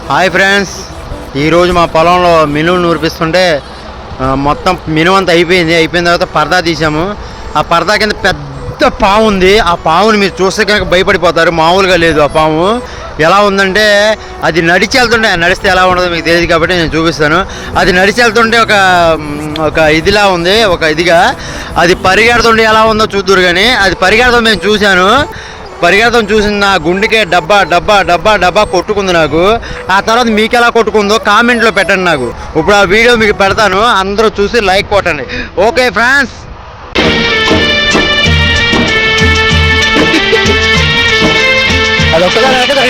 Hi friends, ఈరోజు మా పొలంలో మినువులు నూరిపిస్తుంటే మొత్తం మినుము అంతా అయిపోయిన తర్వాత పరదా తీసాము. ఆ పరదా కింద పెద్ద పాము ఉంది. ఆ పాముని మీరు చూస్తే కనుక భయపడిపోతారు. మామూలుగా లేదు. ఆ పాము ఎలా ఉందంటే అది నడిచి వెళ్తుంటే, నడిస్తే ఎలా ఉండదో మీకు తెలియదు కాబట్టి నేను చూపిస్తాను. అది నడిచి వెళ్తుంటే ఒక ఇదిలా ఉంది, ఒక ఇదిగా. అది పరిగెడుతుంటే ఎలా ఉందో చూద్దురు. కానీ అది పరిగెడతాం మేము చూశాను. పరిగెడతాం చూసిన నా గుండెకే డబ్బా డబ్బా డబ్బా డబ్బా కొట్టుకుంది నాకు. ఆ తర్వాత మీకు ఎలా కొట్టుకుందో కామెంట్లో పెట్టండి నాకు. ఇప్పుడు ఆ వీడియో మీకు పెడతాను, అందరూ చూసి లైక్ కొట్టండి. ఓకే ఫ్రెండ్స్, అది ఒక్కదాని వెనకాల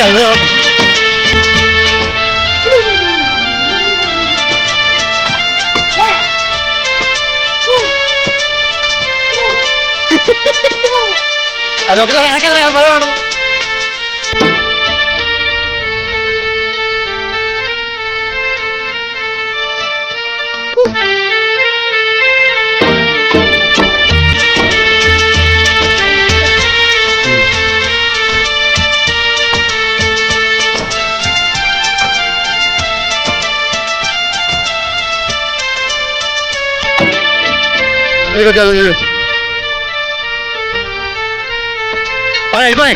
వెళ్ళిపోయి